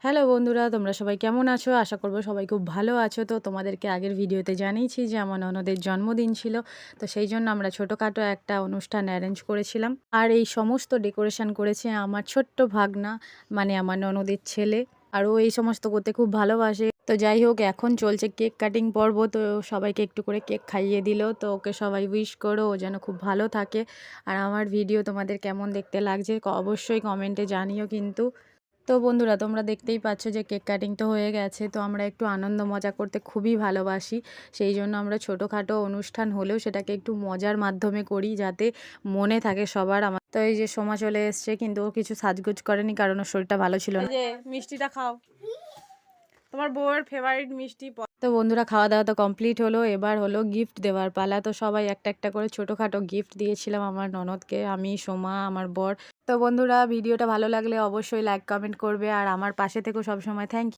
Hello বন্ধুরা, তোমরা সবাই কেমন আছো? আশা করব সবাই খুব ভালো আছো। তো তোমাদেরকে আগের ভিডিওতে জানিয়েছি যে আমার ননদের জন্মদিন ছিল। তো সেই জন্য আমরা ছোটোখাটো একটা অনুষ্ঠান অ্যারেঞ্জ করেছিলাম। আর এই সমস্ত ডেকোরেশন করেছে আমার ছোট্ট ভাগনা, মানে আমার ননদের ছেলে। আর ও এই সমস্ত করতে খুব ভালোবাসে। তো যাই হোক, এখন চলছে কেক কাটিং পর্ব। তো সবাইকে একটু করে কেক খাইয়ে দিল। তো ওকে সবাই উইশ করো, ও যেন খুব ভালো থাকে। আর আমার ভিডিও তোমাদের কেমন দেখতে লাগছে অবশ্যই কমেন্টে জানিও কিন্তু। তো বন্ধুরা, তোমরা দেখতেই পাচ্ছ যে কেক কাটিং তো হয়ে গেছে। তো আমরা একটু আনন্দ মজা করতে খুবই ভালোবাসি। সেই জন্য আমরা ছোটোখাটো অনুষ্ঠান হলেও সেটাকে একটু মজার মাধ্যমে করি, যাতে মনে থাকে সবার। আমার তো এই যে সোমা চলে এসছে, কিন্তু ও কিছু সাজগোজ করেনি কারণ ওর শরীরটা ভালো ছিল না। এই যে মিষ্টিটা খাও, তোমার বউয়ের ফেভারিট মিষ্টি। তো বন্ধুরা, খাওয়া দাওয়া তো কমপ্লিট হলো। এবার হলো গিফট দেওয়ার পালা। তো সবাই একটা একটা করে ছোটোখাটো গিফট দিয়েছিলাম আমার ননদকে, আমি, সোমা, আমার বর। তো বন্ধুরা, ভিডিওটা ভালো লাগলে অবশ্যই লাইক কমেন্ট করবে আর আমার পাশে থেকেও সবসময়। Thank you.